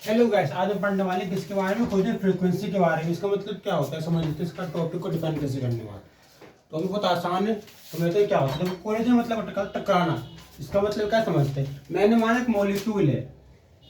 Hello guys, आज हम पढ़ने वाले किसके बारे में, खोजने फ्रीक्वेंसी के बारे में। इसका मतलब क्या होता है समझ लेते हैं, इसका टॉपिक को डिफाइन कैसे करने वाला। तो अभी बहुत आसान है, समझते हैं क्या होता है। देखो कोलिजन मतलब टकराना। इसका मतलब क्या समझते हैं, मैंने माना एक मॉलिक्यूल है,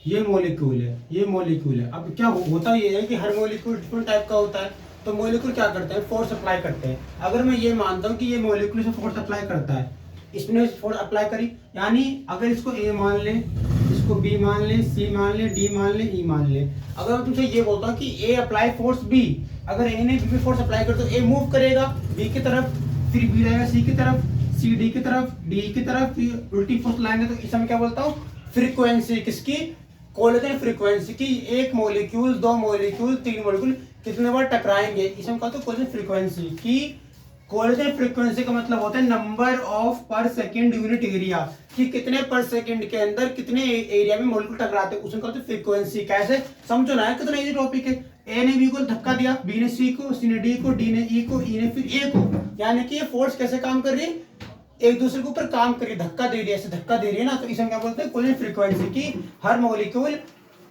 ये मॉलिक्यूल है, ये मॉलिक्यूल है। अब क्या होता ये है कि हर मॉलिक्यूल डिफरेंट टाइप का होता है। तो मॉलिक्यूल क्या करते हैं, फोर्स अप्लाई करते हैं। अगर मैं ये मानता हूँ कि ये मॉलिक्यूल से फोर्स अप्लाई करता है, इसने फोर्स अप्लाई करी, यानी अगर इसको ए मान लें, इसको बी मान लें, सी मान लें, डी मान लें, ई मान लें। अगर मैं तुमसे ये बोलता हूँ कि ए अप्लाई फोर्स बी, अगर ए ने बी पे फोर्स अप्लाई कर तो ए मूव करेगा बी की तरफ, फिर बी जाएगा सी की तरफ, सी डी की तरफ, डी की तरफ, फिर उल्टी फोर्स लाएंगे। तो इसे मैं क्या बोलता हूँ, फ्रीक्वेंसी। किसकी, कोलिजन फ्रीक्वेंसी की। एक मॉलिक्यूल, दो मॉलिक्यूल, तीन मॉलिक्यूल कितने बार टकराएंगे, इसे हम कहते हैं कोलिजन फ्रीक्वेंसी की। कोलिजन फ्रीक्वेंसी का मतलब होता है नंबर ऑफ पर सेकंड यूनिट एरिया, कि कितने पर सेकंड के अंदर कितने एरिया में मॉलिक्यूल टकराते हैं, उसको कहते हैं फ्रीक्वेंसी। कैसे समझो ना, कितना इजी टॉपिक है। ए ने बी को धक्का दिया, बी ने सी को, सी ने डी को, डी ने ई को, ई ने फिर ए को, यानी कि ये फोर्स कैसे काम कर रही है, एक दूसरे के ऊपर काम करिए, धक्का दे रही है, ऐसे धक्का दे रही है ना। तो इसे हम क्या बोलते हैं, कोलिजन फ्रीक्वेंसी की। हर मॉलिक्यूल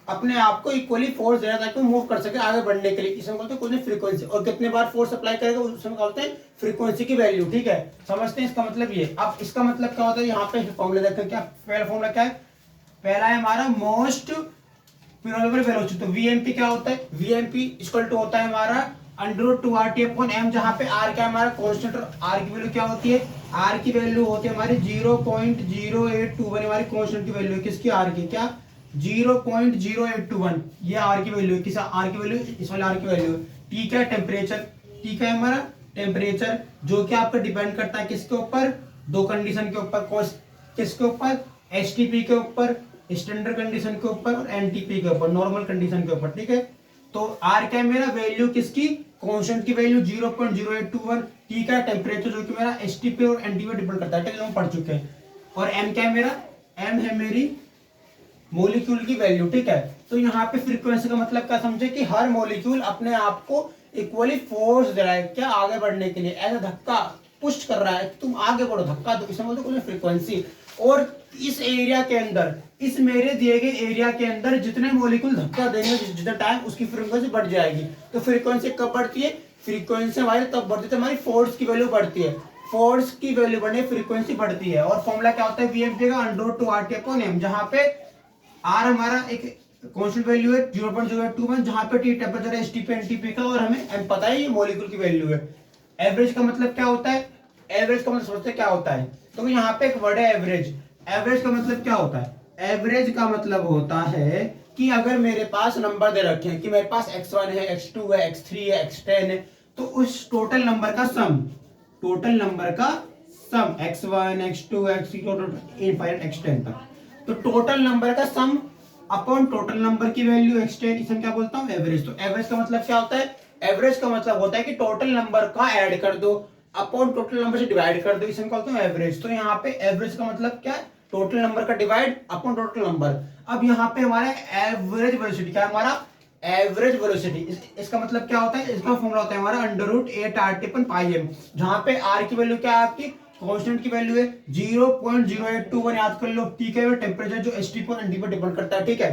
अपने आप को इक्वली फोर्स दे रहा है ताकि मूव कर सके आगे बढ़ने के लिए, इसे हम बोलते हैं कोलिजन फ्रीक्वेंसी। और कितने बार फोर्स अप्लाई करेगा उसे हम बोलते हैं फ्रीक्वेंसी की वैल्यू। ठीक है, समझते हैं इसका मतलब ये। अब इसका मतलब क्या होता है, यहाँ पे फॉर्मूला देखते हैं। क्या पहला फॉर्मूला क्या है, पहला है हमारा मोस्ट पिरोलेबल वेलोसिटी। तो वीएमपी क्या होता है, वीएमपी इक्वल टू होता है हमारा √2RT/m, जहां पे r क्या हमारा कांस्टेंट, r की वैल्यू क्या होती है, r की वैल्यू होती है हमारी 0.0821, हमारी कांस्टेंट की वैल्यू है। किसकी, r की, क्या 0.0821, ये r की वैल्यू है। किस r की वैल्यू, इस वाले r की वैल्यू है। t क्या है, टेम्परेचर, t क्या है हमारा टेम्परेचर, जो कि आपका डिपेंड करता है किसके ऊपर, दो कंडीशन के ऊपर। किसके ऊपर, एसटीपी के ऊपर, स्टैंडर्ड कंडीशन के ऊपर, और एनटीपी के ऊपर, नॉर्मल कंडीशन के ऊपर। ठीक है, तो आर क्या है मेरा, वैल्यू किसकी, कांस्टेंट की वैल्यू 0.0821, टी का टेम्परेचर जो कि मेरा एसटीपी और एनटीपी डिपेंड करता है। ठीक है, हम पढ़ चुके हैं। और एम क्या है मेरा, एम है मेरी मॉलिक्यूल की वैल्यू। ठीक है, तो यहाँ पे फ्रीक्वेंसी का मतलब क्या समझे, कि हर मॉलिक्यूल अपने आप को इक्वली फोर्स दे रहा है, क्या आगे बढ़ने के लिए, ऐसा धक्का पुश कर रहा है कि तुम आगे बढ़ो, धक्का दो, इसे बोलते हैं फ्रीक्वेंसी। और इस एरिया के अंदर, इस मेरे दिए गए एरिया के अंदर जितने मॉलिक्यूल धक्का देंगे जितना टाइम, उसकी फ्रीक्वेंसी बढ़ जाएगी। तो फ्रीक्वेंसी कब बढ़ती है, फ्रीक्वेंसी हमारी तब बढ़ती है, हमारी फोर्स की वैल्यू बढ़ती है। फोर्स की वैल्यू बढ़ने फ्रीक्वेंसी बढ़ती है। और फॉर्मूला क्या होता है, वीएमपी का √2RT/m, जहां पे आर हमारा एक कांस्टेंट वैल्यू है 0.021, जहां पे टी टेम्परेचर है, एसटीपी एनटीपी का, और हमें एम पता है ये मॉलिक्यूल की वैल्यू है। एवरेज का मतलब क्या होता है, एवरेज का मतलब सोचते क्या होता है, तो यहाँ पे एक वर्ड है एवरेज। एवरेज का मतलब क्या होता है, एवरेज का मतलब होता है कि अगर मेरे पास नंबर दे रखे हैं कि मेरे पास x1 है, x2 है, x3 है, x10 है, तो उस टोटल नंबर का सम, टोटल नंबर का सम x1 x2 x3 infinite x10 तक, तो टोटल नंबर का सम अपॉन टोटल नंबर की वैल्यू x10, इसे क्या बोलता हूँ, एवरेज। तो एवरेज का मतलब क्या होता है, एवरेज का मतलब होता है कि टोटल नंबर का ऐड कर दो अपॉन टोटल नंबर से डिवाइड कर दो, इसे हम कहते हैं एवरेज। तो यहाँ पे एवरेज का मतलब क्या है, टोटल नंबर का डिवाइड अपॉन टोटल नंबर। अब यहाँ पे हमारा एवरेज वेलोसिटी क्या है, हमारा एवरेज वेलोसिटी, इसका मतलब क्या होता है, इसका फॉर्मूला होता है हमारा √8RT/m, जहां पे r की वैल्यू क्या है आपकी, कांस्टेंट की वैल्यू है 0.0821, याद कर लो। ठीक है, टेम्परेचर जो एसटीपी और एनटीपी पर डिपेंड करता है। ठीक है,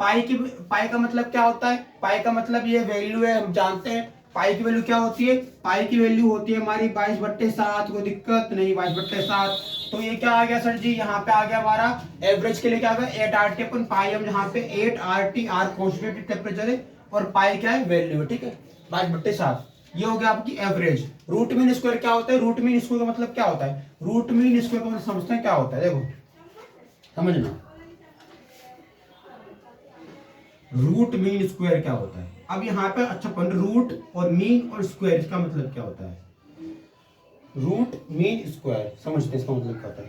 पाई का मतलब क्या होता है, पाई का मतलब ये वैल्यू है, हम जानते हैं पाई की वैल्यू क्या होती है, पाई की वैल्यू होती है हमारी 22/7, कोई दिक्कत नहीं, 22/7। तो ये क्या आ गया सर जी, यहाँ पे आ गया हमारा एवरेज के लिए क्या आ गया 8RT/m, जहाँ पे 8RT आर कांस्टेंट टेम्परेचर है और पाई क्या है, वैल्यू है। ठीक है, 22/7, ये हो गया आपकी एवरेज। रूट मीन स्क्वायर क्या होता है, रूट मीन स्क्वायर का मतलब क्या होता है, रूट मीन स्क्वायर का मतलब समझते हैं क्या होता है, देखो समझना, रूट मीन स्क्वायर क्या होता है। अब यहाँ पे अच्छा पॉइंट, रूट और मीन और स्क्वायर, इसका मतलब क्या होता है, रूट मीन स्क्वायर समझते हैं इसका मतलब क्या होता है।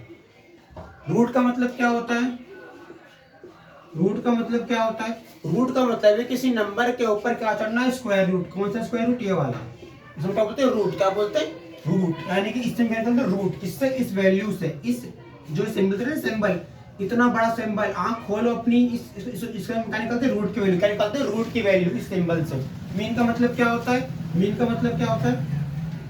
रूट का मतलब क्या होता है, रूट का मतलब क्या होता है, रूट का मतलब है किसी नंबर के ऊपर क्या चढ़ना है, स्क्वायर रूट। कौन सा स्क्वायर रूट, ये वाला, इसमें क्या बोलते हैं, रूट। क्या बोलते हैं, रूट, यानी कि इससे क्या निकलता है, रूट किससे, इस वैल्यू से, इस जो सिंबल है, सिंबल इतना बड़ा सिंबल, आंख खोलो अपनी, इसका क्या निकलते हैं, रूट की वैल्यू। क्या निकलते हैं, रूट की वैल्यू इस सिंबल से। मीन का मतलब क्या होता है, मीन का मतलब क्या होता है,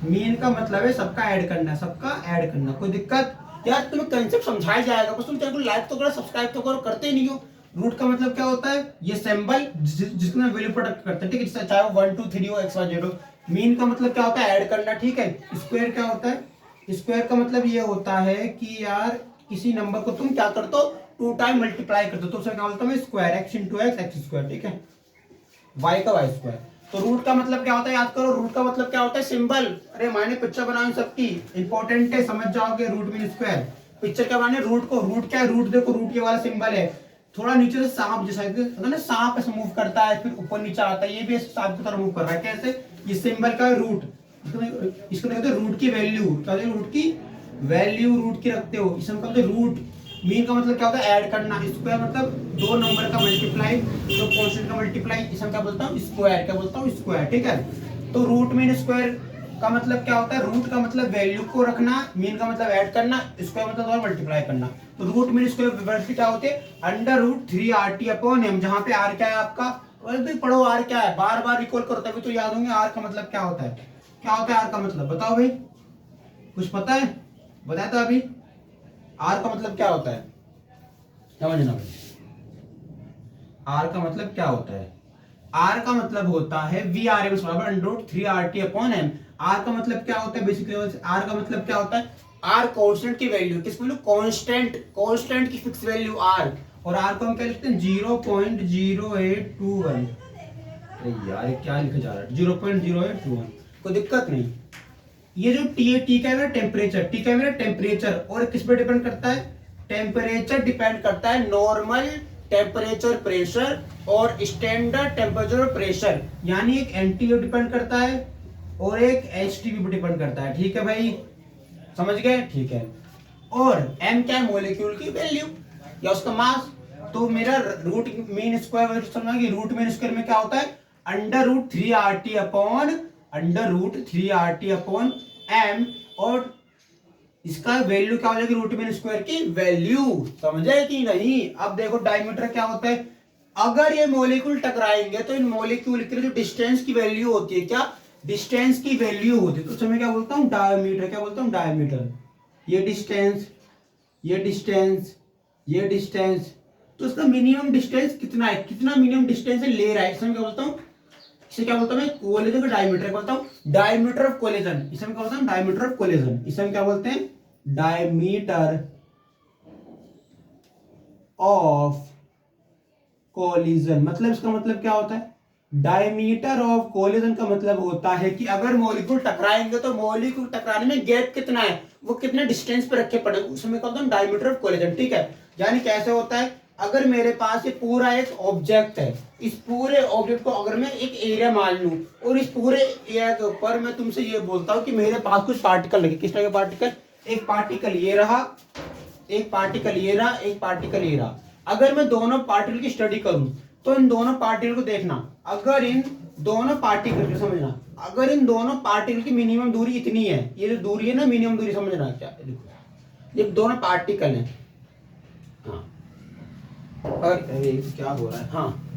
मीन का मतलब है सबका ऐड करना, सबका ऐड करना। कोई दिक्कत यार, तुम्हें कंसेप्ट समझाया जाएगा, बस तुम चैनल को लाइक तो करो, सब्सक्राइब तो करो, करते ही नहीं हो। रूट का मतलब क्या होता है, ये सिंबल जिसको मैं वैल्यू प्रोडक्ट करते हैं, ठीक है, चाहे वो 1 2 3 हो x y z हो। मीन का मतलब क्या होता है, ऐड करना, ठीक है। स्क्वायर क्या होता है, स्क्वायर का मतलब ये होता है कि यार किसी नंबर को तुम क्या करते हो, 2 टाइम मल्टीप्लाई करते हो, तो उसे क्या बोलता हूँ square, x into x square, ठीक है, y का y स्क्वायर। तो रूट का मतलब क्या होता है, याद करो, रूट का मतलब क्या होता है, सिंबल। अरे मैंने पिक्चर बनाई सबकी, इंपॉर्टेंट है, समझ जाओगे, रूट मीन स्क्वायर। पिक्चर क्या बनाने, रूट को, रूट क्या है, रूट देखो, रूट ये वाला सिंबल है, थोड़ा नीचे से सांप जैसा है ना, सांप ऐसे मूव करता है फिर ऊपर नीचे आता है, ये भी सांप की तरह मूव कर रहा है, कैसे, ये सिंबल का रूट, इसको कहते हैं रूट की वैल्यू, क्या होती है, रूट की वैल्यू, रूट की रखते हो, इसमें कहते हैं रूट। मीन का मतलब क्या होता है, ऐड करना, स्क्वायर मतलब दो नंबर का मल्टीप्लाई, दो कांस्टेंट का मल्टीप्लाई, इसमें क्या बोलता हूँ स्क्वायर, क्या बोलता हूँ स्क्वायर, ठीक है। तो रूट मीन स्क्वायर का मतलब क्या होता है, रूट का मतलब वैल्यू को रखना, मीन का मतलब ऐड करना, स्क्वायर मतलब और मल्टीप्लाई करना। तो रूट मीन स्क्वायर वैल्यू क्या होते हैं, under root 3RT upon m, जहां पे r क्या है आपका, तो पढ़ो r क्या है, बार बार रिकॉल करो तभी तो याद होंगे, r का मतलब क्या होता है, क्या होता है r का मतलब, बताओ भाई, कुछ पता है, बताया था अभी, r का मतलब क्या होता है, समझना भाई, r का मतलब क्या होता है, r का मतलब होता है वी आर एम बराबर under root 3RT upon m। r का मतलब क्या होता है, बेसिकली r का मतलब क्या होता है, r कांस्टेंट की वैल्यू, किस वैल्यू, कांस्टेंट, कांस्टेंट की फिक्स वैल्यू r, और r को हम क्या लिखते हैं 0.0821। अरे यार ये क्या लिखा जा रहा है, 0.0821, कोई दिक्कत नहीं। ये जो टी है, टी का है मेरा टेम्परेचर, टी का है मेरा टेम्परेचर, और किस पे डिपेंड करता है, टेम्परेचर डिपेंड करता है नॉर्मल टेम्परेचर प्रेशर और स्टैंडर्ड टेम्परेचर प्रेशर, यानी एक एनटीयू डिपेंड करता है और एक एचटीपी पे डिपेंड करता है, ठीक है भाई, समझ गए, ठीक है। और m क्या है, मॉलिक्यूल की वैल्यू या उसका मास। तो मेरा रूट मीन स्क्वायर समझना कि रूट मीन स्क्वायर में क्या होता है, under root 3RT upon, under root 3RT upon m, और इसका वैल्यू क्या हो जाएगी, रूट मीन स्क्वायर की वैल्यू, समझे कि नहीं। अब देखो डायमीटर क्या होता है, अगर ये मॉलिक्यूल टकराएंगे तो इन मॉलिक्यूल के लिए जो डिस्टेंस की वैल्यू होती है, क्या डिस्टेंस की वैल्यू होती है, तो उसमें क्या बोलता हूँ डायमीटर, क्या बोलता हूँ डायमीटर, ये डिस्टेंस, ये डिस्टेंस, ये डिस्टेंस, तो इसका मिनिमम डिस्टेंस कितना है, कितना मिनिमम डिस्टेंस ले रहा है, इसमें क्या बोलता हूँ, इसे क्या बोलता हूँ मैं, कोलिजन का डायमीटर बोलता हूँ, डायमीटर ऑफ कोलिजन, इसमें क्या बोलता हूँ डायमीटर ऑफ कोलिजन, इसमें क्या बोलते हैं डायमीटर ऑफ कोलिजन, मतलब इसका मतलब क्या होता है, डायमीटर ऑफ कोलिजन का मतलब होता है कि अगर मॉलिक्यूल टकराएंगे तो मॉलिक्यूल टकराने में गैप कितना है, वो कितने डिस्टेंस पे रखे पड़े, उसमें कहता हूँ डायमीटर ऑफ कोलिजन, ठीक है। यानी कैसे होता है, अगर मेरे पास ये पूरा एक ऑब्जेक्ट है, इस पूरे ऑब्जेक्ट को अगर मैं एक एरिया मान लूं, और इस पूरे एरिया के ऊपर मैं तुमसे ये बोलता हूं कि मेरे पास कुछ पार्टिकल लगे, किस तरह के पार्टिकल, एक पार्टिकल ये रहा, एक पार्टिकल ये रहा, एक पार्टिकल ये रहा। अगर मैं दोनों पार्टिकल की स्टडी करूं तो इन दोनों पार्टिकल को देखना, अगर इन दोनों पार्टिकल को समझना, अगर इन दोनों पार्टिकल की मिनिमम दूरी इतनी है, ये जो दूरी है ना मिनिमम दूरी, समझना क्या, देखो ये दोनों पार्टिकल हैं, हाँ, और क्या हो रहा है, हाँ,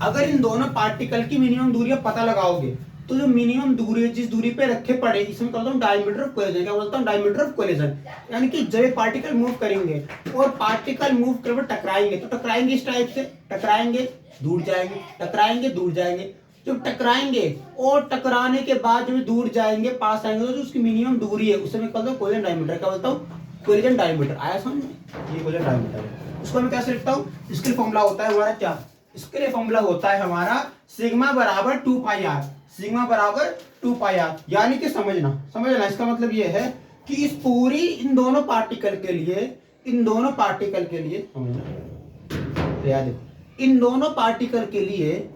अगर इन दोनों पार्टिकल की मिनिमम दूरी पता लगाओगे तो जो मिनिमम दूरी है, जिस दूरी पे रखे पड़े, इसमें कहता हूँ डायमीटर ऑफ कोलिजन, क्या बोलता हूँ डायमीटर ऑफ कोलिजन, यानी कि जब पार्टिकल मूव करेंगे और पार्टिकल मूव कर टकराएंगे, तो टकराएंगे इस टाइप से, टकराएंगे दूर जाएंगे, टकराएंगे दूर जाएंगे, जब टकराएंगे और टकराने के बाद जब दूर जाएंगे पास आएंगे, तो जो उसकी मिनिमम दूरी है उसे मैं कहता हूँ कोलिजन डायमीटर, क्या बोलता हूँ कोलिजन डायमीटर, आया समझ में, ये कोलिजन डायमीटर है। उसको मैं कैसे लिखता हूँ, इसके लिए फॉर्मूला होता है हमारा क्या, इसके लिए फॉर्मूला होता है हमारा सिग्मा बराबर 2πr, सिग्मा बराबर 2πr, यानी कि समझना, समझना इसका मतलब ये है कि इस पूरी इन दोनों पार्टिकल के लिए, इन दोनों पार्टिकल के लिए समझना, याद है, इन दोनों पार्टिकल के लिए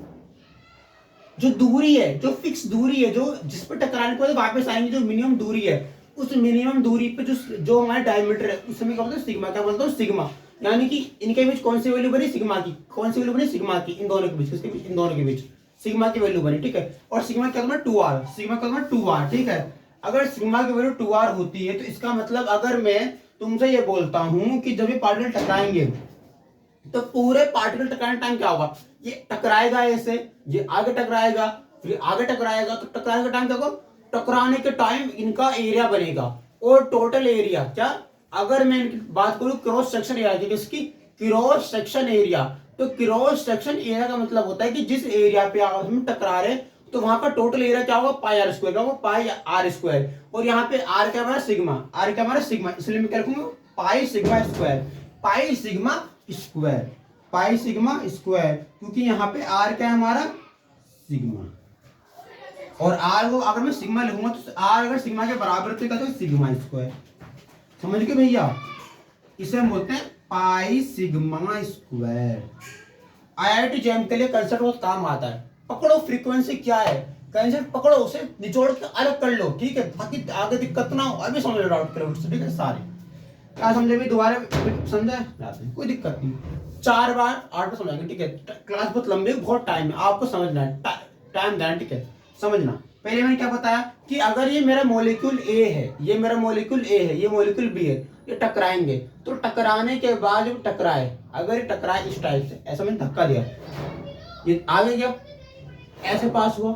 जो दूरी है, जो फिक्स दूरी है, जो जिस पर टकराने के बाद वापस आएंगे, जो मिनिमम दूरी है, उस मिनिमम दूरी पे जो जो हमारा डायमीटर है, उस समय क्या बोलते हैं सिग्मा, क्या बोलते हैं सिग्मा, यानी कि इनके बीच कौन सी वैल्यू बनी, सिग्मा की, कौन सी वैल्यू बनी, सिग्मा की, इन दोनों के बीच, किसके बीच, इन दोनों के बीच सिग्मा की वैल्यू बनी, ठीक है। और सिग्मा क्या होगा 2r, सिग्मा क्या होगा 2r, ठीक है। अगर सिग्मा की वैल्यू 2r होती है तो इसका मतलब अगर मैं तुमसे ये बोलता हूं कि जब ये पार्टिकल टकराएंगे तो पूरे पार्टिकल टकराने टाइम क्या होगा, ये टकराएगा ऐसे, ये आगे टकराएगा, फिर आगे टकराएगा, तो टकराने का टाइम क्या होगा, टकराने के टाइम इनका एरिया बनेगा, और टोटल एरिया क्या, अगर मैं इनकी बात करूं क्रॉस सेक्शन एरिया की, किसकी, क्रॉस सेक्शन एरिया। तो क्रॉस सेक्शन एरिया का मतलब होता है कि जिस एरिया पे आपस में टकरा रहे तो वहां का टोटल एरिया क्या होगा, पाई आर स्क्वायर, क्या होगा, पाई आर स्क्वायर। और यहाँ पे आर क्या हमारा सिग्मा, आर क्या हमारा सिग्मा, इसलिए मैं क्या रखूंगा, pi sigma square, pi sigma square, pi sigma square, क्योंकि यहाँ पे आर क्या है हमारा सिग्मा, और आर को अगर मैं सिग्मा लिखूंगा तो आर अगर सिग्मा के बराबर तो क्या होगा, सिग्मा स्क्वायर। समझ गए भैया, इसे हम बोलते हैं pi sigma square. IIT jam के लिए कंसेप्ट बहुत काम आता है। पकड़ो फ्रीक्वेंसी क्या है, कंसेप्ट पकड़ो, उसे निचोड़ के अलग कर लो, ठीक है, ताकि आगे दिक्कत ना हो। अभी समझ लो डाउट क्लियर से, ठीक है सारे। क्या समझे भी, दोबारा समझा जाते हैं, कोई दिक्कत नहीं, 4 बार 8 बार समझाएंगे, ठीक है। क्लास बहुत लंबी, बहुत टाइम है, आपको समझना है, टाइम देना, ठीक है, समझना। पहले मैंने क्या बताया कि अगर ये मेरा मॉलिक्यूल ए है, ये मेरा मॉलिक्यूल ए है, ये मॉलिक्यूल बी है, ये टकराएंगे, तो टकराने के बाद जब टकराए, अगर ये टकराए इस टाइप से, ऐसा मैंने धक्का दिया, ये आगे गया, ऐसे पास हुआ,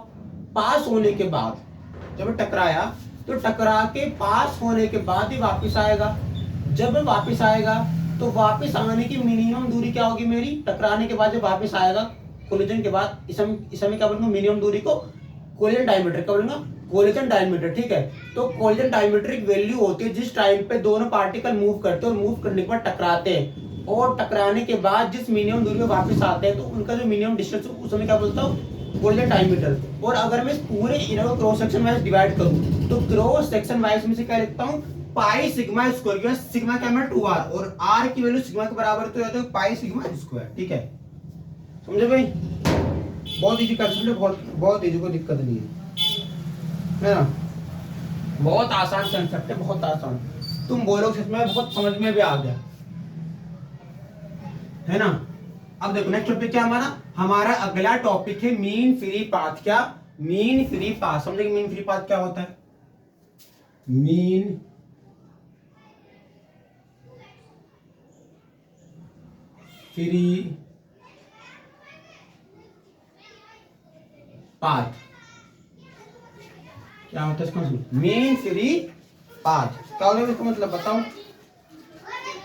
पास होने के बाद जब टकराया तो टकरा के पास होने के बाद ही वापस आएगा। जब वापस आएगा तो वापस आने की मिनिमम दूरी क्या होगी मेरी, टकराने के बाद जब वापस आएगा कोलिजन के बाद, इस समय क्या बोलूंगा, मिनिमम दूरी को कोलिजन डायमीटर, क्या बोलूंगा, कोलिजन डायमीटर, ठीक है। तो कोलिजन डायमीटर एक वैल्यू होती है जिस टाइम पे दोनों पार्टिकल मूव करते हैं और मूव करने के बाद टकराते हैं, और टकराने के बाद जिस मिनिमम दूरी पे वापस आते हैं तो उनका जो मिनिमम डिस्टेंस उस समय क्या बोलता हूँ, कोलिजन डायमीटर। और अगर मैं पूरे इनर को क्रॉस सेक्शन वाइज डिवाइड करूं तो क्रॉस सेक्शन वाइज में से क्या लिखता हूं, पाई सिग्मा स्क्वायर, क्योंकि सिग्मा क्या है 2r और r की वैल्यू सिग्मा के बराबर तो जाता है पाई सिग्मा स्क्वायर, ठीक है। समझे भाई, बहुत इजी कंसेप्ट है, बहुत इजी, कोई दिक्कत नहीं है ना, बहुत आसान कंसेप्ट है, बहुत आसान। तुम बोलोगे सच में बहुत समझ में भी आ गया है ना। अब देखो नेक्स्ट टॉपिक क्या हमारा अगला टॉपिक है मीन फ्री पाथ। क्या, मीन फ्री पाथ। समझे मीन फ्री पाथ क्या होता है, मीन फ्री पाथ क्या होता है, इसका मीन फ्री पाथ क्या होता है, इसका मतलब बताओ।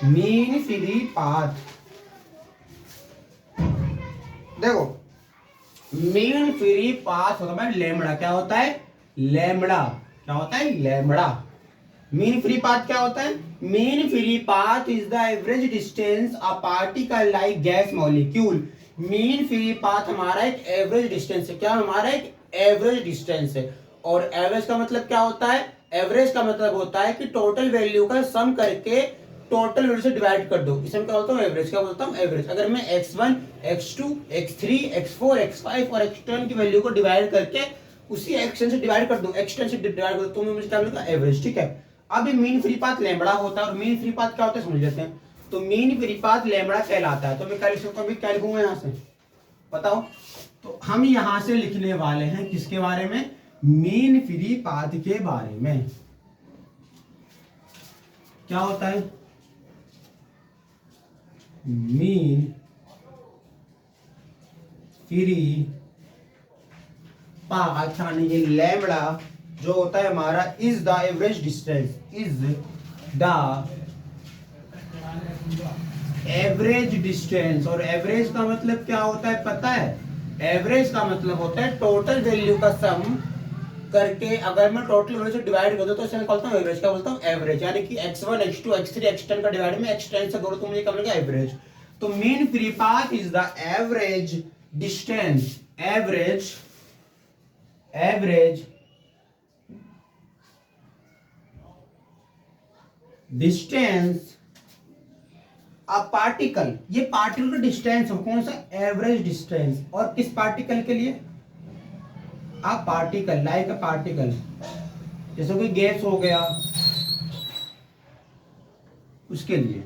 मीन फ्री पाथ, देखो मीन फ्री पाथ होता है लैम्बडा। क्या होता है, लैम्बडा। क्या होता है, लैम्बडा। मीन फ्री पाथ क्या होता है, mean free path is the average distance a particle like gas molecule. Mean free path हमारा एक एवरेज डिस्टेंस है। क्या, हमारा एक एवरेज डिस्टेंस है। और एवरेज का मतलब क्या होता है, एवरेज का मतलब होता है कि टोटल वैल्यू का सम करके टोटल वैल्यू से डिवाइड कर दो, इसे मैं क्या बोलता हूँ, एवरेज। क्या बोलता हूँ, एवरेज। अगर मैं x1 x2 x3 x4 x5 और x10 की वैल्यू को डिवाइड करके उसी x10 से डिवाइड कर दूं, x10 से डिवाइड कर दूं, तो मुझे क्या मिलेगा, एवरेज, ठीक है। अब ये मीन फ्री पाथ लैम्बडा होता है, और मीन फ्री पाथ क्या होता है समझ लेते हैं। तो मीन फ्री पाथ लैम्बडा कहलाता है। तो मैं क्या लिख सकता हूँ, क्या लिखूंगा यहाँ से, बताओ। तो हम यहाँ से लिखने वाले हैं किसके बारे में, मीन फ्री पाथ के बारे में। क्या होता है, मीन फ्री पाथ यानी ये लैम्बडा जो होता है हमारा is the average distance, is the average distance. और एवरेज का मतलब क्या होता है पता है, एवरेज का मतलब होता है टोटल वैल्यू का सम करके अगर मैं टोटल वैल्यू से डिवाइड कर दूं तो इसे मैं बोलता हूं एवरेज। क्या बोलता हूं, एवरेज। यानी कि x1 x2 x3 x10 का डिवाइड में x10 से करो तो मुझे क्या मिलेगा, एवरेज। तो mean free path is the average distance, average distance a particle. ये पार्टिकल का डिस्टेंस हो, कौन सा, एवरेज डिस्टेंस। और किस पार्टिकल के लिए, a particle, like a particle, जैसे कोई गैस हो गया उसके लिए।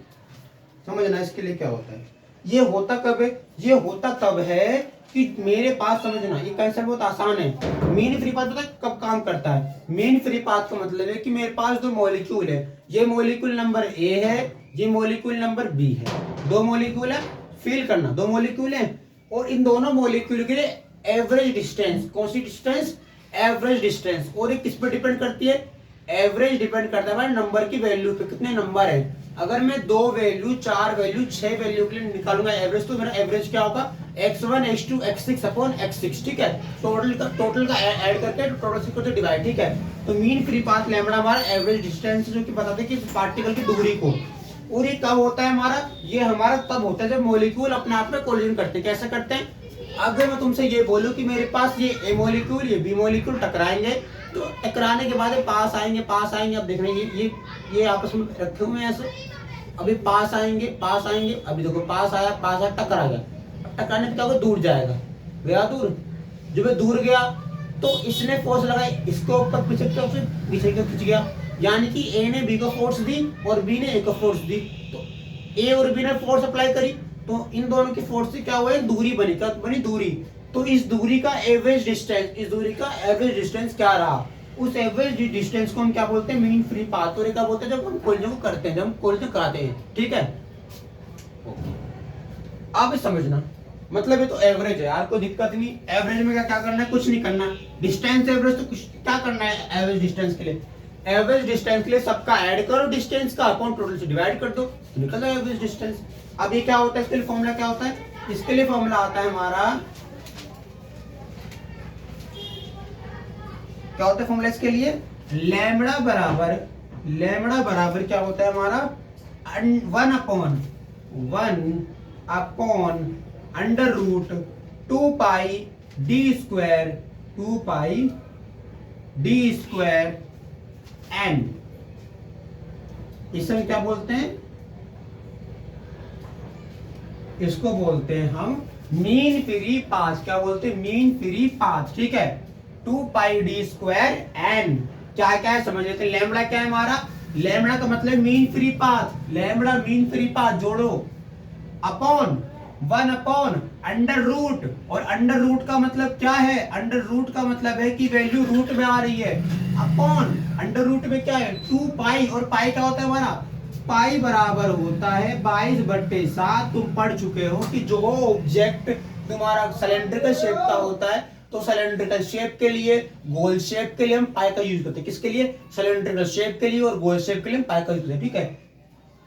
समझना इसके लिए क्या होता है। ये होता कब है, ये होता तब है कि मेरे पास, समझना ये कंसेप्ट बहुत आसान है। मीन फ्री पाथ पता कब काम करता है, मीन फ्री पाथ का मतलब है कि मेरे पास दो मॉलिक्यूल है, ये मॉलिक्यूल नंबर ए है, ये मॉलिक्यूल नंबर बी है। दो मॉलिक्यूल है, फील करना, दो मॉलिक्यूल है, और इन दोनों मॉलिक्यूल के लिए एवरेज डिस्टेंस, कौन सी डिस्टेंस, एवरेज डिस्टेंस। और ये किस पर डिपेंड करती है, एवरेज डिपेंड करता है नंबर की वैल्यू पे, कितने नंबर है। अगर मैं 2 वैल्यू 4 वैल्यू 6 वैल्यू के लिए निकालूंगा एवरेज, तो मेरा एवरेज क्या होगा, x1 x2 x6 upon x6, ठीक है। टोटल का ऐड करके टोटल से डिवाइड, ठीक है। तो मीन फ्री पाथ लैम्बडा हमारा एवरेज डिस्टेंस जो कि बताते हैं कि पार्टिकल की दूरी को। और ये कब होता है हमारा, ये हमारा तब होता है जब मॉलिक्यूल अपने आप में कोलिजन करते हैं। कैसे करते हैं, अगर मैं तुमसे ये बोलूं कि मेरे पास ये ए मॉलिक्यूल ये बी मॉलिक्यूल टकराएंगे, तो टकराने के बाद पास आएंगे। अब देख रहे हैं ये आपस में रखे हुए हैं ऐसे, अभी पास आएंगे, अभी देखो पास आया टकरा गया। अब टकराने पे क्या होगा, दूर जाएगा, गया दूर। जब ये दूर गया तो इसने फोर्स लगाई इसके ऊपर, पीछे को खिंच गया, यानी कि ए ने बी को फोर्स दी और बी ने ए को फोर्स दी। तो ए और बी ने फोर्स अप्लाई करी, तो इन दोनों की फोर्स से क्या हुआ, दूरी बनी। क्या बनी, दूरी। तो इस दूरी का एवरेज डिस्टेंस क्या रहा, उस एवरेज डिस्टेंस को हम क्या बोलते हैं, मीन फ्री पाथ। और क्या बोलते हैं, जब हम कोलिजन को करते हैं, जब हम कोलिजन कराते हैं, ठीक है। अब समझना, मतलब ये तो एवरेज है यार, कोई दिक्कत नहीं। एवरेज में क्या करना है, कुछ नहीं करना। डिस्टेंस एवरेज तो कुछ क्या करना है, एवरेज डिस्टेंस के लिए सबका ऐड करो, डिस्टेंस का अपॉन टोटल से डिवाइड कर दो, तो निकल जाए एवरेज डिस्टेंस। अब ये क्या होता है, इसके लिए फॉर्मूला क्या होता है, इसके लिए फॉर्मूला आता है हमारा, क्या होता है फॉर्मूला इसके लिए, लैम्बडा बराबर क्या होता है हमारा, 1 अपॉन अंडर रूट 2 पाई डी स्क्वायर एन। इसे हम क्या बोलते हैं, इसको बोलते हैं हम मीन फ्री पाथ। क्या बोलते हैं, मीन फ्री पाथ, ठीक है। 2 पाई डी स्क्वायर एन क्या है समझ लेते हैं। लैम्बडा क्या है हमारा, लैम्बडा का मतलब मीन फ्री पाथ, जोड़ो, अपॉन 1 अपॉन अंडर रूट। और अंडर रूट का मतलब क्या है, अंडर रूट का मतलब है कि वैल्यू रूट में आ रही है, अपॉन अंडर रूट में क्या है, 2 पाई। और पाई क्या होता है हमारा, पाई बराबर होता है 22/7। तुम पढ़ चुके हो कि जो ऑब्जेक्ट तुम्हारा सिलेंड्रिकल शेप का होता है, तो सिलेंड्रिकल शेप के लिए, गोल शेप के लिए हम पाई का यूज करते हैं। किसके लिए, सिलेंड्रिकल शेप के लिए और गोल शेप के लिए हम पाई का यूज करते हैं, ठीक है।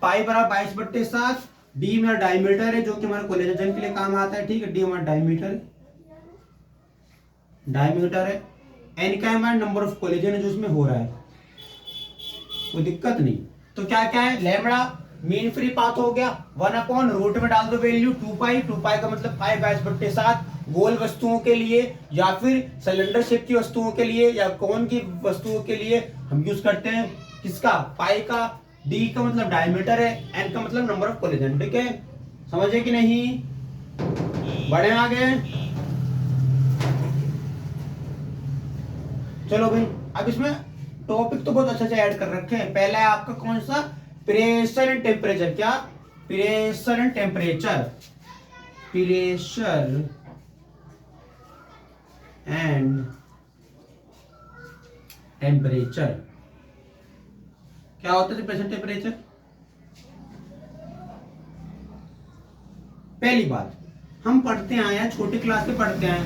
पाई बराबर 22/7। डी मेरा डायमीटर है जो कि हमारे कोलिजन के लिए काम आता है, ठीक है। डी हमारा डायमीटर है। एन का हमारा नंबर ऑफ कोलिजन है जो उसमें हो रहा है, कोई दिक्कत नहीं। तो क्या है, लैम्बडा मीन फ्री पाथ हो गया, 1 अपॉन रूट में डाल दो वैल्यू 2 पाई का मतलब पाई 22/7। गोल वस्तुओं के लिए या फिर सिलेंडर शेप की वस्तुओं के लिए या कोन की वस्तुओं के लिए हम यूज करते हैं किसका, पाई का। डी का मतलब डायमीटर है, एन का मतलब नंबर ऑफ कोलिजन, ठीक है। समझे कि नहीं, बढ़े आगे। चलो भाई, अब इसमें टॉपिक तो बहुत अच्छे से ऐड कर रखे हैं। पहला है आपका कौन सा, प्रेशर एंड टेम्परेचर। क्या, प्रेशर एंड टेम्परेचर क्या होता है प्रेशर टेम्परेचर। पहली बात, हम पढ़ते आए हैं, छोटी क्लास से पढ़ते हैं,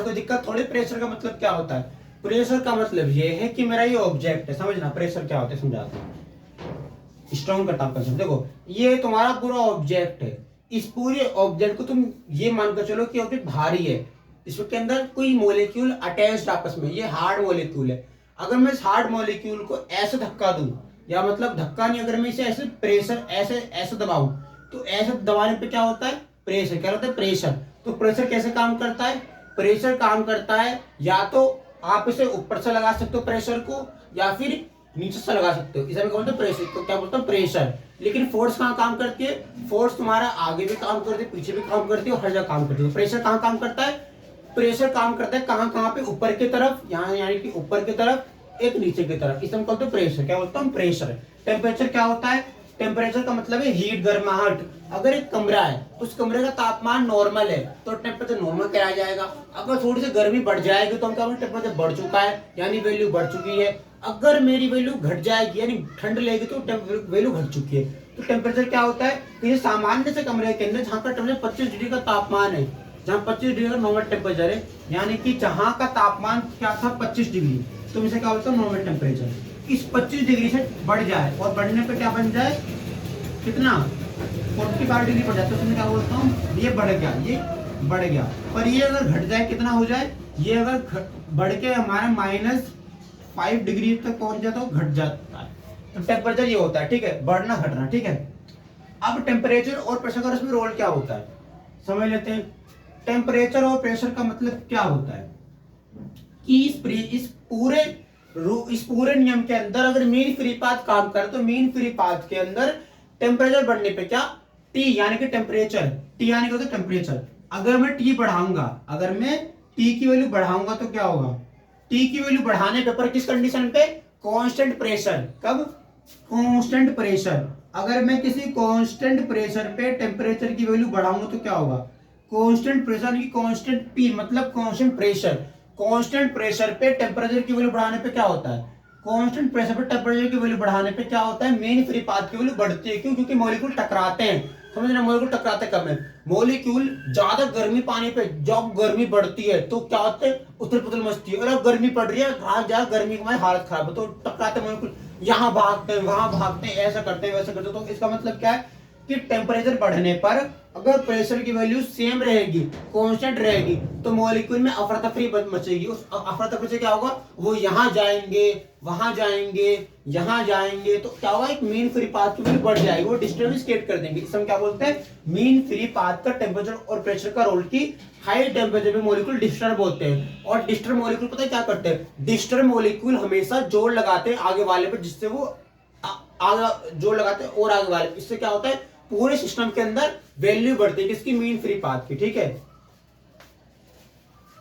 कोई दिक्कत थोड़ी। प्रेशर का मतलब क्या होता है, प्रेशर का मतलब ये है कि मेरा ये ऑब्जेक्ट है, समझना प्रेशर क्या होता है समझाता हूं, स्ट्रॉन्ग करता हूं। समझो, देखो ये तुम्हारा पूरा ऑब्जेक्ट है, इस पूरे ऑब्जेक्ट को तुम ये मानकर चलो कि ऑब्जेक्ट भारी है, इसके अंदर कोई मॉलिक्यूल अटैच्ड आपस में, ये हार्ड मॉलिक्यूल है। अगर मैं इस हार्ड मॉलिक्यूल को ऐसे धक्का दूं, या मतलब धक्का नहीं, अगर मैं इसे ऐसे प्रेशर ऐसे दबाऊं, तो ऐसे दबाने पे क्या होता है, प्रेशर। क्या होता है, प्रेशर। तो प्रेशर कैसे काम करता है, प्रेशर काम करता है या तो आप इसे ऊपर से लगा सकते हो प्रेशर को, या फिर नीचे से लगा सकते हो, इसे बोलते हैं प्रेशर को। क्या बोलते हैं, प्रेशर। लेकिन फोर्स कहाँ काम करती है, फोर्स तुम्हारा आगे भी काम करती है, पीछे भी काम करती है, और हर जगह काम करती है। प्रेशर कहाँ काम करता है, प्रेशर काम करता है कहाँ पे, ऊपर की तरफ, यहाँ यानी कि ऊपर की तरफ, एक नीचे की तरफ, इसे हम बोलते हैं प्रेशर। क्या बोलते हैं, प्रेशर। टेम्परेचर क्या होता है, टेम्परेचर का मतलब है हीट, गर्माहट। अगर एक कमरा है, उस कमरे का तापमान नॉर्मल है, तो टेम्परेचर नॉर्मल कराया जाएगा। अगर थोड़ी सी गर्मी बढ़ जाएगी तो हम क्या बोलेंगे, टेम्परेचर बढ़ चुका है, यानी वैल्यू बढ़ चुकी है। अगर मेरी वैल्यू घट जाएगी, यानी ठंड लगेगी, तो वैल्यू घट चुकी है। तो टेम्परेचर क्या होता है, कि सामान्य से कमरे के अंदर जहाँ का टेम्परेचर 25 डिग्री का तापमान है, जहाँ 25 डिग्री का नॉर्मल टेम्परेचर है, यानी कि जहाँ का तापमान क्या था 25 डिग्री, तो इसे क्या बोलते हैं, नॉर्मल टेम्परेचर। इस 25 डिग्री से बढ़ जाए और बढ़ने पे क्या बन जाए, कितना 45 डिग्री बढ़ जाए तो मैं क्या बोलता हूँ, ये बढ़ गया, ये बढ़ गया। पर ये अगर घट जाए कितना हो जाए, ये अगर बढ़ के हमारा -5 डिग्री तक पहुंच जाए तो घट जाता है। तो टेम्परेचर ये होता है, ठीक है, बढ़ना घटना, ठीक है। अब टेम्परेचर और प्रेशर का उसमें रोल क्या होता है समझ लेते हैं। टेम्परेचर और प्रेशर का मतलब क्या होता है कि इस पूरे नियम के अंदर अगर मीन फ्री पाथ काम करे तो मीन फ्री पाथ के अंदर टेम्परेचर बढ़ने पे क्या, टी यानी कि टेम्परेचर, टी यानी कि टेम्परेचर, अगर मैं टी बढ़ाऊंगा, अगर मैं टी की वैल्यू बढ़ाऊंगा तो क्या होगा, टी की वैल्यू बढ़ाने पे पर किस कंडीशन पे, कांस्टेंट प्रेशर, कब, कांस्टेंट प्रेशर। अगर मैं किसी कांस्टेंट प्रेशर पे टेम्परेचर की वैल्यू बढ़ाऊंगा तो क्या होगा, कांस्टेंट प्रेशर की कांस्टेंट पी मतलब कांस्टेंट प्रेशर, कांस्टेंट प्रेशर पे टेम्परेचर की वैल्यू बढ़ाने पे क्या होता है, कांस्टेंट प्रेशर पे टेम्परेचर की वैल्यू बढ़ाने पे क्या होता है, मेन फ्री पाथ की वैल्यू बढ़ती है। क्यों, क्योंकि मॉलिक्यूल टकराते हैं, समझ रहे, मॉलिक्यूल टकराते कब है, मॉलिक्यूल ज्यादा गर्मी पाने पे जब गर्मी बढ़ती है तो क्या होता है, उथल पुथल मचती है। और अब गर्मी पड़ रही है, भाग जा, गर्मी की हालत खराब है तो टकराते मॉलिक्यूल, यहाँ भागते हैं वहां भागते हैं, ऐसा करते हैं वैसा करते हैं। तो इसका मतलब क्या है कि टेम्परेचर बढ़ने पर अगर प्रेशर की वैल्यू सेम रहेगी, कांस्टेंट रहेगी, तो मॉलिक्यूल में अफरा तफरी मचेगी। उस अफरा तफरी से क्या होगा, वो यहां जाएंगे, वहां जाएंगे, यहां जाएंगे, तो क्या होगा, एक मीन फ्री पाथ की वैल्यू बढ़ जाएगी, वो डिस्टर्बेंस क्रिएट कर देंगे। इसे हम क्या बोलते हैं, मीन फ्री पाथ का टेम्परेचर और प्रेशर का रोल की हाई टेम्परेचर में मॉलिक्यूल डिस्टर्ब होते हैं। और डिस्टर्ब मॉलिक्यूल पता है क्या करते हैं, डिस्टर्ब मॉलिक्यूल हमेशा जोर लगाते हैं आगे वाले पर, जिससे वो आगे जोर लगाते हैं और आगे वाले, इससे क्या होता है, पूरे सिस्टम के अंदर वैल्यू बढ़ती है किसकी, मीन फ्री पाथ की, ठीक है।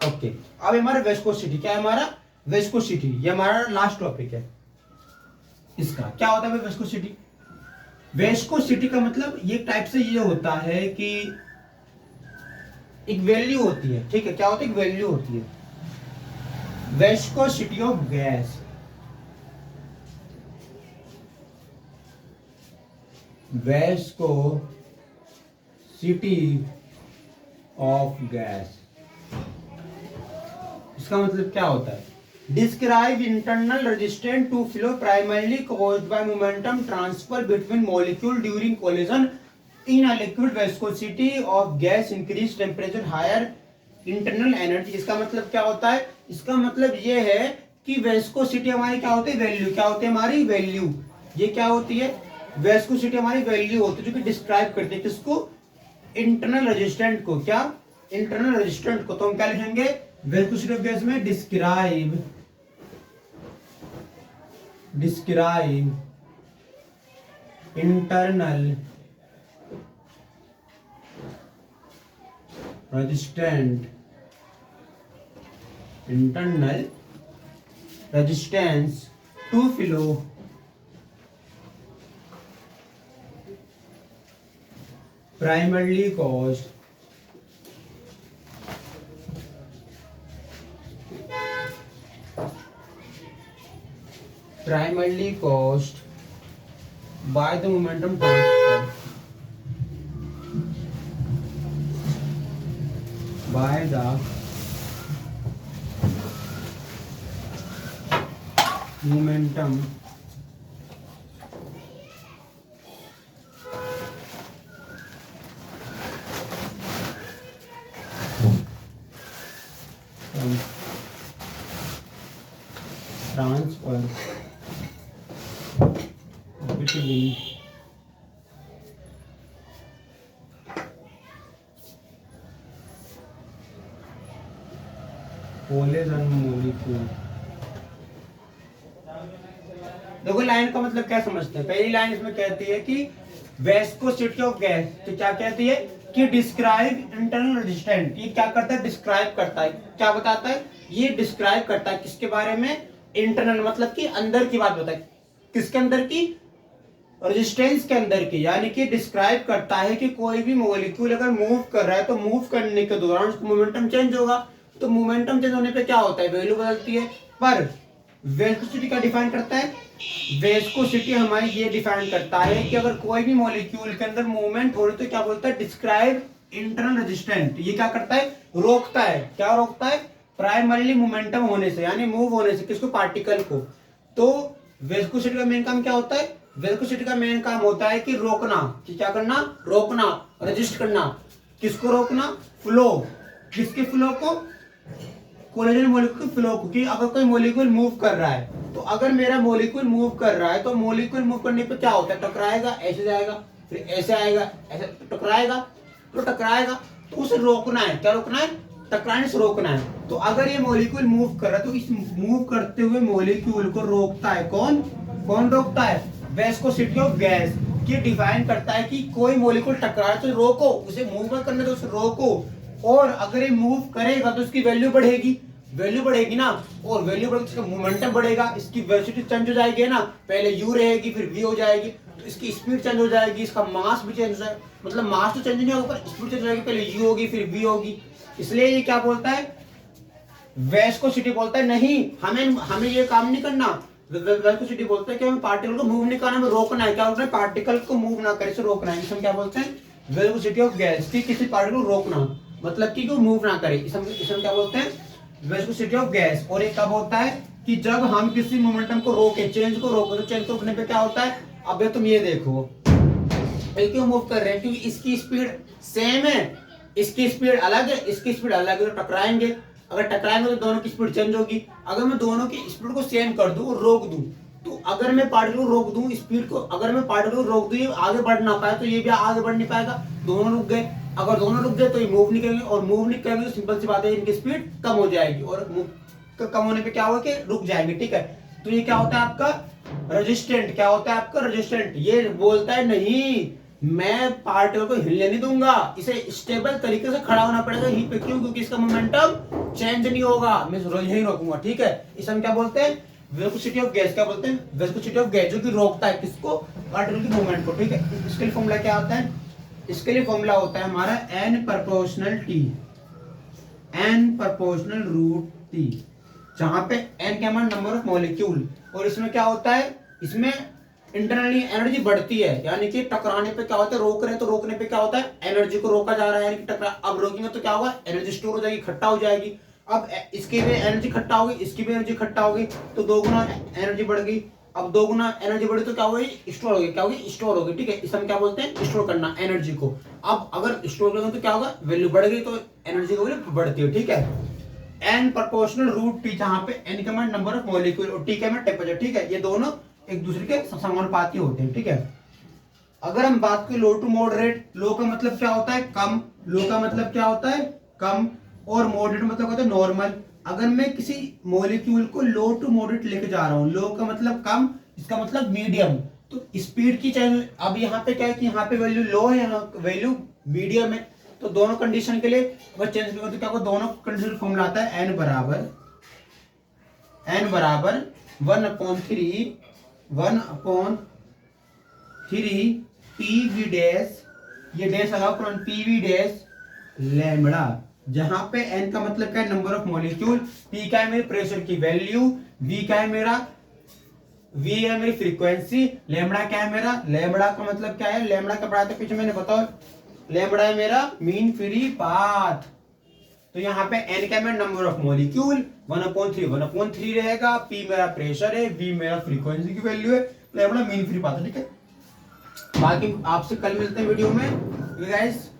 ओके, अब हमारा वेस्कोसिटी, क्या है हमारा वेस्कोसिटी, ये हमारा लास्ट टॉपिक है। इसका क्या होता है वेस्कोसिटी, वेस्कोसिटी का मतलब ये टाइप से ये होता है कि एक वैल्यू होती है, ठीक है, क्या होता है, एक वैल्यू होती है, viscosity of gas, viscosity of gas. इसका मतलब क्या होता है, describe internal resistance to flow primarily caused by momentum transfer between molecule during collision in a liquid, viscosity of gas increase temperature higher internal energy. इसका मतलब क्या होता है, इसका मतलब ये है कि वेस्कोसिटी हमारी क्या होती है, वैल्यू, क्या होती है हमारी वैल्यू, ये क्या होती है, वेस्कोसिटी हमारी वैल्यू होती है जो कि डिस्क्राइब करती है किसको, इंटरनल रेजिस्टेंट को, क्या, इंटरनल रेजिस्टेंट को। तो हम क्या लिखेंगे वेस्कोसिटी ऑफ गैस में, describe internal resistant, internal resistance to flow primarily caused by the momentum transfer by the momentum transfer between collagen molecule. देखो लाइन का मतलब क्या समझते हैं, पहली लाइन इसमें कहती है कि वेस्कोसिटी ऑफ गैस, तो क्या कहती है कि डिस्क्राइब इंटरनल रेजिस्टेंस, ये क्या करता है, डिस्क्राइब करता है, क्या बताता है, ये डिस्क्राइब करता है किसके बारे में, इंटरनल मतलब कि अंदर की बात बताए, किसके अंदर की, रेजिस्टेंस के अंदर की, यानी कि डिस्क्राइब करता है कि कोई भी मॉलिक्यूल अगर मूव कर रहा है तो मूव करने के दौरान उसका मोमेंटम चेंज होगा, तो मोमेंटम चेंज होने पे क्या होता है, वैल्यू बदलती है। पर वेस्कोसिटी का डिफाइन करता है, वेस्कोसिटी हमारी ये डिफाइन करता है कि अगर कोई भी मॉलिक्यूल के अंदर मूवमेंट हो रही तो क्या बोलता है, डिस्क्राइब इंटरनल रेजिस्टेंस, ये क्या करता है, रोकता है, क्या रोकता है, प्राइमरीली मोमेंटम होने से, यानी मूव होने से, किसको, पार्टिकल को। तो विस्कोसिटी का मेन काम क्या होता है? विस्कोसिटी का मेन काम होता है कि रोकना, कि क्या करना? रोकना, रेजिस्ट करना। किसको रोकना? फ्लो। किसके फ्लो को? कोलेजन मॉलिक्यूल फ्लो को। कि अगर कोई मॉलिक्यूल मूव कर रहा है, तो अगर मेरा मॉलिक्यूल मूव कर रहा है, तो मॉलिक्यूल मूव करने पे क्या होता है? टकराएगा, ऐसे जाएगा, फिर ऐसे आएगा, ऐसे टकराएगा, तो टकराएगा, तो उसे रोकना है। क्या रोकना है? टकराने से रोकना है। तो अगर ये मॉलिक्यूल मूव कर रहा है, तो इस मूव करते हुए मॉलिक्यूल को रोकता है कौन? कौन रोकता है? Viscosity of gas. कि डिफाइन करता है कि कोई मॉलिक्यूल टकरा रहा है तो रोको, उसे मूव मत करने दो, उसे रोको। और अगर ये मूव करेगा तो इसकी वैल्यू बढ़ेगी, वैल्यू बढ़ेगी ना, और वैल्यू बढ़ेगी, इसका मोमेंटम बढ़ेगा, इसकी वेलोसिटी चेंज हो जाएगी ना, पहले u रहेगी फिर v हो जाएगी, तो इसकी स्पीड चेंज हो जाएगी, इसका मास भी चेंज हो जाएगा। मतलब मास तो चेंज नहीं होगा पर स्पीड चेंज हो जाएगी, पहले u होगी फिर v होगी। इसलिए ये क्या बोलता है? विस्कोसिटी बोलता है नहीं, हमें ये काम नहीं करना। विस्कोसिटी बोलता है कि हमें पार्टिकल को मूव नहीं करना, हमें रोकना है। क्या रोकना है? पार्टिकल को मूव ना करे, इसे रोकना है। इसे क्या बोलते हैं? Viscosity of gas. की किसी पार्टिकल को रोकना, मतलब कि मूव ना करे, इसे क्या बोलते हैं? Viscosity of gas. और एक कब होता है? कि जब हम किसी मोमेंटम को रोके, चेंज को रोके, तो चेंज को रोकने पे क्या होता है? अब तुम ये देखो, ये क्यों मूव कर रहे हैं? क्योंकि इसकी स्पीड सेम है, इसकी स्पीड अलग है, इसकी स्पीड अलग है, तो टकराएंगे। अगर टकराएंगे तो दोनों की स्पीड चेंज होगी। अगर मैं दोनों की स्पीड को सेम कर दूं और रोक दूं, तो अगर मैं पार्टिकल को रोक दूं स्पीड को, अगर मैं पार्टिकल को रोक दूं ये आगे बढ़ ना पाए, तो ये भी आगे बढ़ नहीं पाएगा, दोनों रुक गए। अगर दोनों रुक गए तो ये मूव नहीं करेंगे, और मूव नहीं करेंगे तो सिंपल सी बात है, इनकी स्पीड कम हो जाएगी, और कम होने पे क्या होगा कि रुक जाएंगे। ठीक है, तो ये क्या होता है आपका? रेजिस्टेंट। क्या होता है आपका? रेजिस्टेंट। ये बोलता है नहीं, मैं पार्टिकल को हिलने नहीं दूंगा, इसे स्टेबल तरीके से खड़ा होना पड़ेगा यहीं पे। क्यों? क्योंकि इसका मोमेंटम चेंज नहीं होगा, मैं यहीं रोकूंगा। ठीक है, इसे हम क्या बोलते हैं? Viscosity of gas. क्या बोलते हैं? विस्कोसिटी ऑफ गैस, जो कि रोकता है किसको? पार्टिकल की मूवमेंट को। ठीक है, इसके लिए फॉर्मूला क्या आता है? इसके लिए फॉर्मूला होता है हमारा n proportional t, n proportional root t, जहां पे n क्या हमारा नंबर ऑफ मॉलिक्यूल। और इसमें क्या होता है? इसमें इंटरनली एनर्जी बढ़ती है, यानी कि टकराने पे क्या होता है? रोक रहे हैं तो रोकने पे क्या होता है? एनर्जी को रोका जा रहा है, यानी कि टकरा। अब रोकेंगे तो क्या होगा? एनर्जी स्टोर हो जाएगी, इकट्ठा हो जाएगी। अब इसकी भी एनर्जी इकट्ठा होगी, इसकी भी एनर्जी इकट्ठा होगी, तो 2 गुना एनर्जी बढ़ गई। अब 2 गुना एनर्जी बढ़ी तो क्या होगी? स्टोर होगी। क्या होगी? स्टोर होगी। ठीक है, इसे हम क्या बोलते हैं? स्टोर करना एनर्जी को। अब अगर स्टोर करेंगे तो क्या होगा? वैल्यू बढ़ गई, तो एनर्जी की वैल्यू बढ़ती है। ठीक है, n प्रोपोर्शनल रूट t, जहां पे n का मान नंबर ऑफ मॉलिक्यूल और t का मान टेम्परेचर। ठीक है, ये दोनों एक दूसरे के समानुपाती होते हैं। ठीक है, अगर हम बात करें लो टू मॉडरेट, लो का मतलब क्या होता है? कम। लो का मतलब क्या होता है? कम। और मॉडरेट मतलब होता है नॉर्मल। अगर मैं किसी मॉलिक्यूल को लो टू मॉडरेट लेके जा रहा हूं, लो का मतलब कम, इसका मतलब मीडियम, तो स्पीड की चेंज। अब यहाँ पे क्या है कि यहाँ पे वैल्यू लो है, यहाँ वैल्यू मीडियम है, तो दोनों कंडीशन के लिए अगर चेंज करें तो क्या होगा? दोनों कंडीशन फॉर्मूला आता है n बराबर 1/3 pv डैश, ये डैश लगाओ pv डैश लैम्बडा, जहां पे n का मतलब क्या है? नंबर ऑफ मॉलिक्यूल, p क्या है? मेरी प्रेशर की वैल्यू, v क्या है? मेरा v है मेरी फ्रीक्वेंसी, लैम्बडा क्या है? मेरा लैम्बडा का मतलब क्या है? लैम्बडा का पढ़ा था पीछे मैंने, बताओ। लैम्बडा है मेरा मीन फ्री पाथ। तो यहाँ पे n क्या है? नंबर ऑफ मॉलिक्यूल, 1/3 रहेगा, p मेरा प्रेशर है, v मेरा फ्रीक्वेंसी की वैल्यू है, लैम्बडा मीन फ्री पाथ है। ठीक है, बाकी आपसे कल मिलते हैं वीडियो में गाइस।